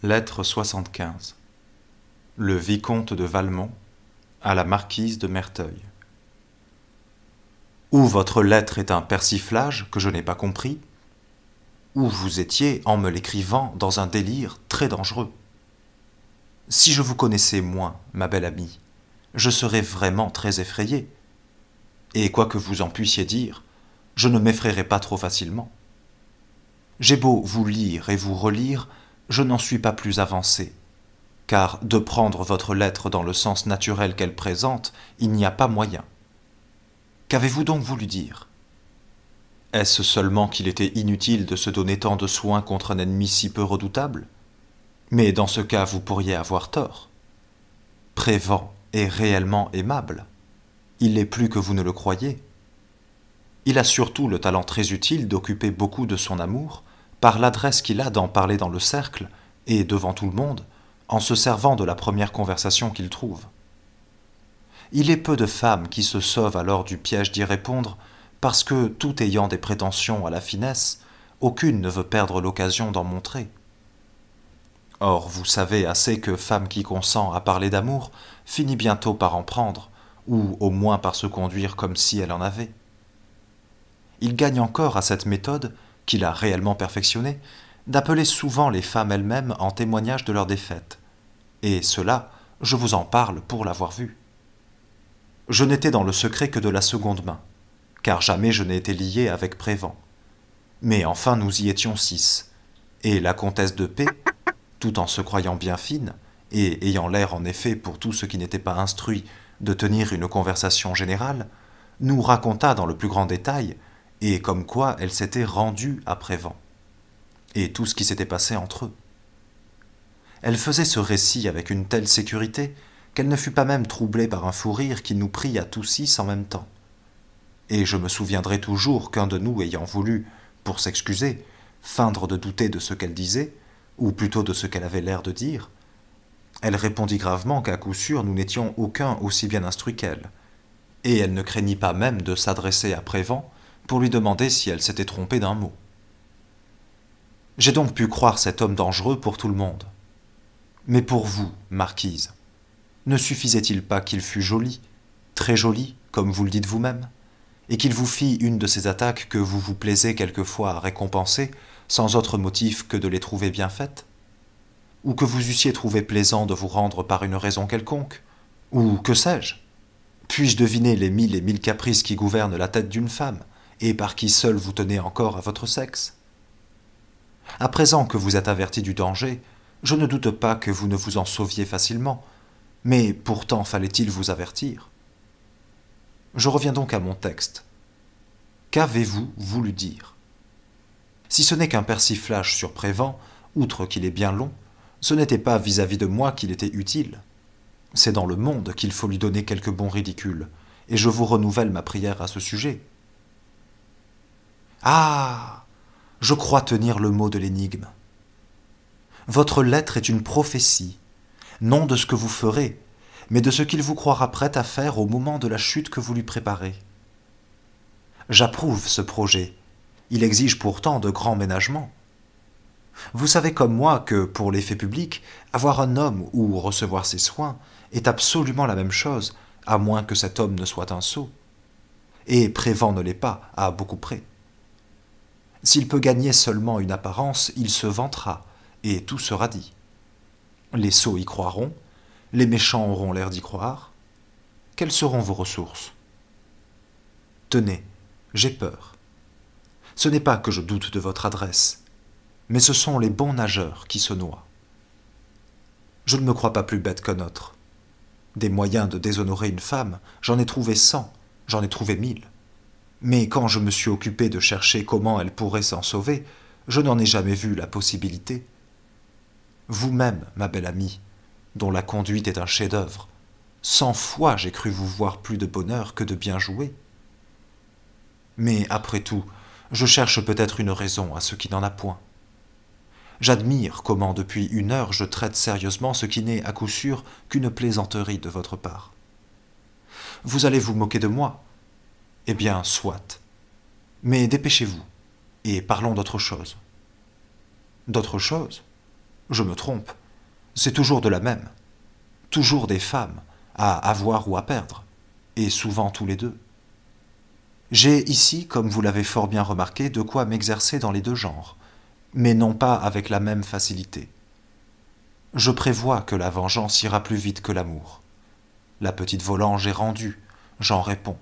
Lettre 75. Le vicomte de Valmont à la marquise de Merteuil. Ou votre lettre est un persiflage que je n'ai pas compris, ou vous étiez, en me l'écrivant, dans un délire très dangereux. Si je vous connaissais moins, ma belle amie, je serais vraiment très effrayé. Et quoi que vous en puissiez dire, je ne m'effraierai pas trop facilement. J'ai beau vous lire et vous relire, je n'en suis pas plus avancé, car de prendre votre lettre dans le sens naturel qu'elle présente, il n'y a pas moyen. Qu'avez-vous donc voulu dire? Est-ce seulement qu'il était inutile de se donner tant de soins contre un ennemi si peu redoutable? Mais dans ce cas, vous pourriez avoir tort. Prévan est réellement aimable. Il l'est plus que vous ne le croyez. Il a surtout le talent très utile d'occuper beaucoup de son amour, par l'adresse qu'il a d'en parler dans le cercle, et devant tout le monde, en se servant de la première conversation qu'il trouve. Il est peu de femmes qui se sauvent alors du piège d'y répondre, parce que, tout ayant des prétentions à la finesse, aucune ne veut perdre l'occasion d'en montrer. Or, vous savez assez que femme qui consent à parler d'amour finit bientôt par en prendre, ou au moins par se conduire comme si elle en avait. Il gagne encore à cette méthode, qu'il a réellement perfectionnée, d'appeler souvent les femmes elles-mêmes en témoignage de leur défaite. Et cela, je vous en parle pour l'avoir vu. Je n'étais dans le secret que de la seconde main, car jamais je n'ai été lié avec Prévan. Mais enfin nous y étions 6, et la comtesse de P, tout en se croyant bien fine, et ayant l'air en effet pour tout ce qui n'était pas instruit de tenir une conversation générale, nous raconta dans le plus grand détail, et comme quoi elle s'était rendue à Prévan, et tout ce qui s'était passé entre eux. Elle faisait ce récit avec une telle sécurité qu'elle ne fut pas même troublée par un fou rire qui nous prit à tous 6 en même temps. Et je me souviendrai toujours qu'un de nous ayant voulu, pour s'excuser, feindre de douter de ce qu'elle disait, ou plutôt de ce qu'elle avait l'air de dire, elle répondit gravement qu'à coup sûr nous n'étions aucun aussi bien instruits qu'elle, et elle ne craignit pas même de s'adresser à Prévan pour lui demander si elle s'était trompée d'un mot. J'ai donc pu croire cet homme dangereux pour tout le monde. Mais pour vous, marquise, ne suffisait-il pas qu'il fût joli, très joli, comme vous le dites vous-même, et qu'il vous fît une de ces attaques que vous vous plaisez quelquefois à récompenser, sans autre motif que de les trouver bien faites? Ou que vous eussiez trouvé plaisant de vous rendre par une raison quelconque? Ou que sais-je? Puis-je deviner les 1000 caprices qui gouvernent la tête d'une femme, et par qui seul vous tenez encore à votre sexe? À présent que vous êtes averti du danger, je ne doute pas que vous ne vous en sauviez facilement, mais pourtant fallait-il vous avertir. Je reviens donc à mon texte. Qu'avez-vous voulu dire? Si ce n'est qu'un persiflage sur Prévan, outre qu'il est bien long, ce n'était pas vis-à-vis de moi qu'il était utile. C'est dans le monde qu'il faut lui donner quelques bons ridicules, et je vous renouvelle ma prière à ce sujet. Ah! Je crois tenir le mot de l'énigme. Votre lettre est une prophétie, non de ce que vous ferez, mais de ce qu'il vous croira prêt à faire au moment de la chute que vous lui préparez. J'approuve ce projet. Il exige pourtant de grands ménagements. Vous savez comme moi que, pour l'effet public, avoir un homme ou recevoir ses soins est absolument la même chose, à moins que cet homme ne soit un sot. Et Prévan ne l'est pas, à beaucoup près. S'il peut gagner seulement une apparence, il se vantera, et tout sera dit. Les sots y croiront, les méchants auront l'air d'y croire. Quelles seront vos ressources? Tenez, j'ai peur. Ce n'est pas que je doute de votre adresse, mais ce sont les bons nageurs qui se noient. Je ne me crois pas plus bête qu'un autre. Des moyens de déshonorer une femme, j'en ai trouvé 100, j'en ai trouvé 1000. Mais quand je me suis occupé de chercher comment elle pourrait s'en sauver, je n'en ai jamais vu la possibilité. Vous-même, ma belle amie, dont la conduite est un chef-d'œuvre, 100 fois j'ai cru vous voir plus de bonheur que de bien jouer. Mais après tout, je cherche peut-être une raison à ce qui n'en a point. J'admire comment depuis 1 heure je traite sérieusement ce qui n'est à coup sûr qu'une plaisanterie de votre part. Vous allez vous moquer de moi? Eh bien, soit. Mais dépêchez-vous, et parlons d'autre chose. D'autre chose? Je me trompe. C'est toujours de la même. Toujours des femmes, à avoir ou à perdre, et souvent tous les deux. J'ai ici, comme vous l'avez fort bien remarqué, de quoi m'exercer dans les deux genres, mais non pas avec la même facilité. Je prévois que la vengeance ira plus vite que l'amour. La petite Volanges est rendue, j'en réponds.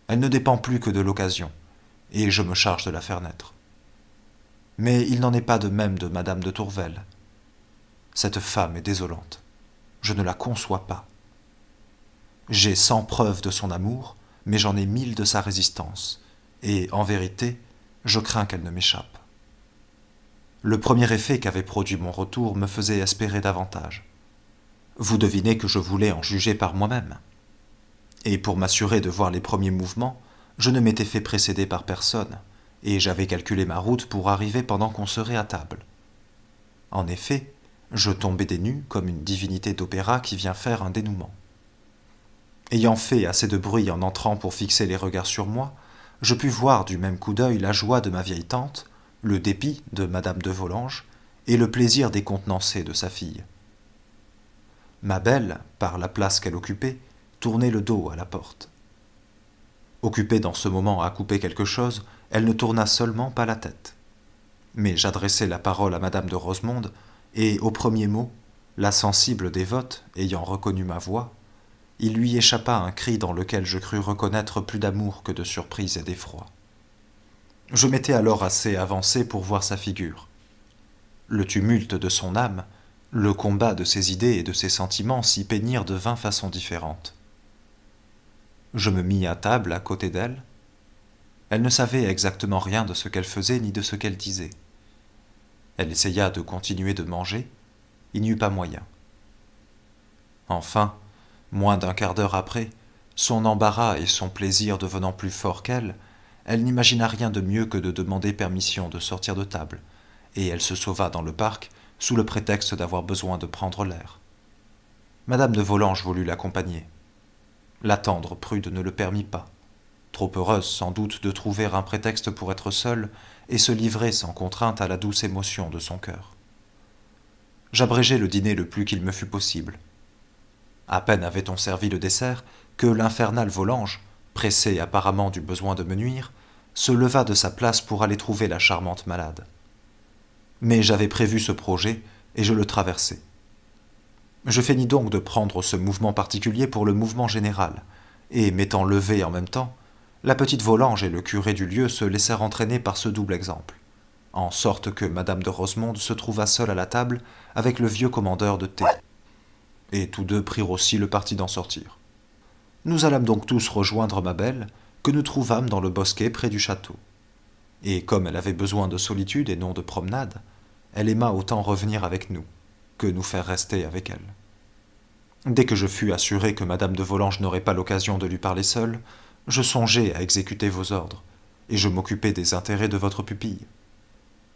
Elle ne dépend plus que de l'occasion, et je me charge de la faire naître. Mais il n'en est pas de même de Madame de Tourvel. Cette femme est désolante. Je ne la conçois pas. J'ai 100 preuves de son amour, mais j'en ai 1000 de sa résistance, et, en vérité, je crains qu'elle ne m'échappe. Le premier effet qu'avait produit mon retour me faisait espérer davantage. Vous devinez que je voulais en juger par moi-même. Et pour m'assurer de voir les premiers mouvements, je ne m'étais fait précéder par personne, et j'avais calculé ma route pour arriver pendant qu'on serait à table. En effet, je tombais des nues comme une divinité d'opéra qui vient faire un dénouement. Ayant fait assez de bruit en entrant pour fixer les regards sur moi, je pus voir du même coup d'œil la joie de ma vieille tante, le dépit de Madame de Volanges et le plaisir décontenancé de sa fille. Ma belle, par la place qu'elle occupait, tournait le dos à la porte. Occupée dans ce moment à couper quelque chose, elle ne tourna seulement pas la tête. Mais j'adressai la parole à Madame de Rosemonde, et au premier mot, la sensible dévote, ayant reconnu ma voix, il lui échappa un cri dans lequel je crus reconnaître plus d'amour que de surprise et d'effroi. Je m'étais alors assez avancé pour voir sa figure. Le tumulte de son âme, le combat de ses idées et de ses sentiments s'y peignirent de 20 façons différentes. Je me mis à table à côté d'elle. Elle ne savait exactement rien de ce qu'elle faisait ni de ce qu'elle disait. Elle essaya de continuer de manger, il n'y eut pas moyen. Enfin, moins d'un quart d'heure après, son embarras et son plaisir devenant plus forts qu'elle, elle n'imagina rien de mieux que de demander permission de sortir de table, et elle se sauva dans le parc sous le prétexte d'avoir besoin de prendre l'air. Madame de Volanges voulut l'accompagner. La tendre prude ne le permit pas, trop heureuse sans doute de trouver un prétexte pour être seule et se livrer sans contrainte à la douce émotion de son cœur. J'abrégeai le dîner le plus qu'il me fut possible. À peine avait-on servi le dessert que l'infernale Volanges, pressée apparemment du besoin de me nuire, se leva de sa place pour aller trouver la charmante malade. Mais j'avais prévu ce projet et je le traversai. Je feignis donc de prendre ce mouvement particulier pour le mouvement général, et m'étant levé en même temps, la petite Volanges et le curé du lieu se laissèrent entraîner par ce double exemple, en sorte que Madame de Rosemonde se trouva seule à la table avec le vieux commandeur de thé, et tous deux prirent aussi le parti d'en sortir. Nous allâmes donc tous rejoindre ma belle, que nous trouvâmes dans le bosquet près du château. Et comme elle avait besoin de solitude et non de promenade, elle aima autant revenir avec nous, que nous faire rester avec elle. Dès que je fus assuré que Madame de Volanges n'aurait pas l'occasion de lui parler seule, je songeai à exécuter vos ordres, et je m'occupais des intérêts de votre pupille.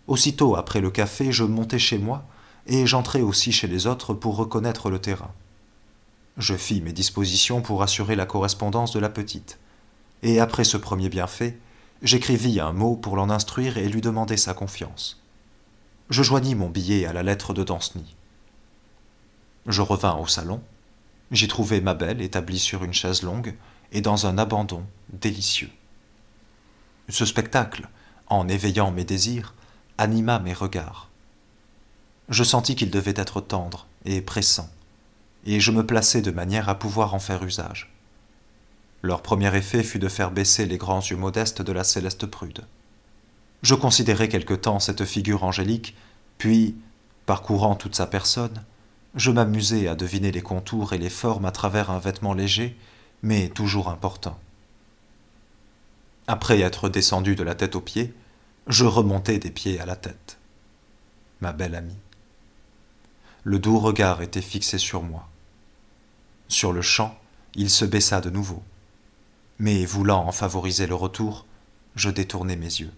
Aussitôt après le café, je montai chez moi, et j'entrai aussi chez les autres pour reconnaître le terrain. Je fis mes dispositions pour assurer la correspondance de la petite, et après ce premier bienfait, j'écrivis un mot pour l'en instruire et lui demander sa confiance. Je joignis mon billet à la lettre de Danceny. Je revins au salon, j'y trouvai ma belle établie sur une chaise longue et dans un abandon délicieux. Ce spectacle, en éveillant mes désirs, anima mes regards. Je sentis qu'il devait être tendre et pressant, et je me plaçai de manière à pouvoir en faire usage. Leur premier effet fut de faire baisser les grands yeux modestes de la céleste prude. Je considérai quelque temps cette figure angélique, puis, parcourant toute sa personne, je m'amusai à deviner les contours et les formes à travers un vêtement léger, mais toujours important. Après être descendu de la tête aux pieds, je remontai des pieds à la tête. Ma belle amie. Le doux regard était fixé sur moi. Sur le champ, il se baissa de nouveau. Mais voulant en favoriser le retour, je détournai mes yeux.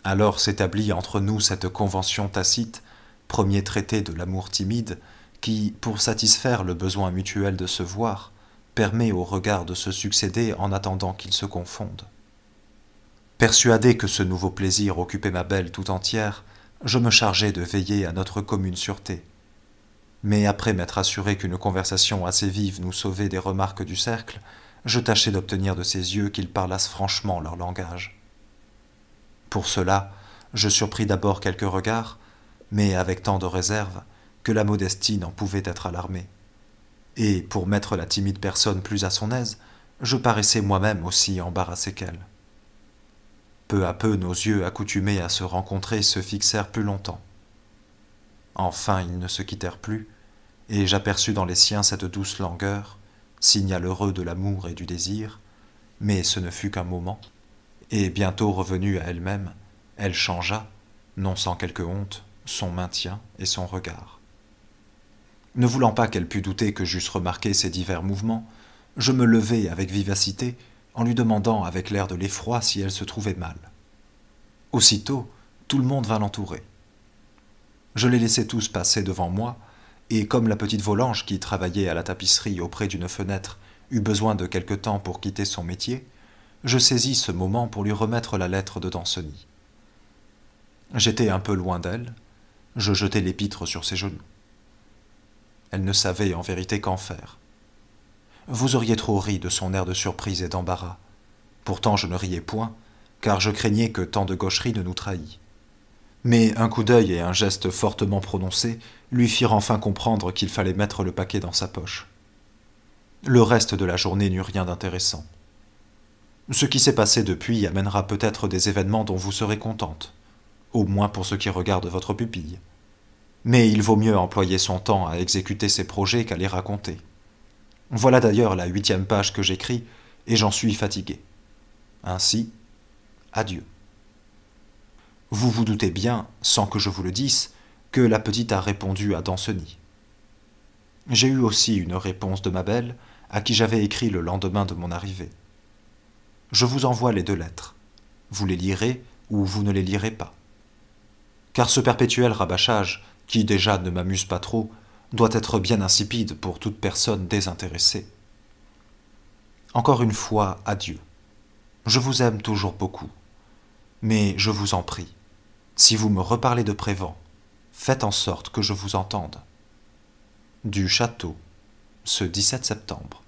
Alors s'établit entre nous cette convention tacite, premier traité de l'amour timide, qui, pour satisfaire le besoin mutuel de se voir, permet aux regards de se succéder en attendant qu'ils se confondent. Persuadé que ce nouveau plaisir occupait ma belle tout entière, je me chargeai de veiller à notre commune sûreté. Mais après m'être assuré qu'une conversation assez vive nous sauvait des remarques du cercle, je tâchai d'obtenir de ses yeux qu'ils parlassent franchement leur langage. Pour cela, je surpris d'abord quelques regards, mais avec tant de réserve que la modestie n'en pouvait être alarmée. Et pour mettre la timide personne plus à son aise, je paraissais moi-même aussi embarrassé qu'elle. Peu à peu, nos yeux accoutumés à se rencontrer se fixèrent plus longtemps. Enfin, ils ne se quittèrent plus, et j'aperçus dans les siens cette douce langueur, signal heureux de l'amour et du désir, mais ce ne fut qu'un moment, et bientôt revenue à elle-même, elle changea, non sans quelque honte, son maintien et son regard. Ne voulant pas qu'elle pût douter que j'eusse remarqué ses divers mouvements, je me levai avec vivacité en lui demandant avec l'air de l'effroi si elle se trouvait mal. Aussitôt, tout le monde vint l'entourer. Je les laissai tous passer devant moi, et comme la petite Volange qui travaillait à la tapisserie auprès d'une fenêtre eut besoin de quelque temps pour quitter son métier, je saisis ce moment pour lui remettre la lettre de Danceny. J'étais un peu loin d'elle, je jetai l'épître sur ses genoux. Elle ne savait en vérité qu'en faire. Vous auriez trop ri de son air de surprise et d'embarras. Pourtant je ne riais point, car je craignais que tant de gaucherie ne nous trahît. Mais un coup d'œil et un geste fortement prononcé lui firent enfin comprendre qu'il fallait mettre le paquet dans sa poche. Le reste de la journée n'eut rien d'intéressant. Ce qui s'est passé depuis amènera peut-être des événements dont vous serez contente, au moins pour ce qui regarde votre pupille. Mais il vaut mieux employer son temps à exécuter ses projets qu'à les raconter. Voilà d'ailleurs la 8e page que j'écris, et j'en suis fatigué. Ainsi, adieu. Vous vous doutez bien, sans que je vous le dise, que la petite a répondu à Danceny. J'ai eu aussi une réponse de ma belle, à qui j'avais écrit le lendemain de mon arrivée. Je vous envoie les 2 lettres. Vous les lirez ou vous ne les lirez pas. Car ce perpétuel rabâchage, qui déjà ne m'amuse pas trop, doit être bien insipide pour toute personne désintéressée. Encore une fois, adieu. Je vous aime toujours beaucoup. Mais je vous en prie, si vous me reparlez de Prévan, faites en sorte que je vous entende. Du Château, ce 17 septembre.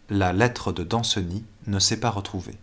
La lettre de Danceny ne s'est pas retrouvée.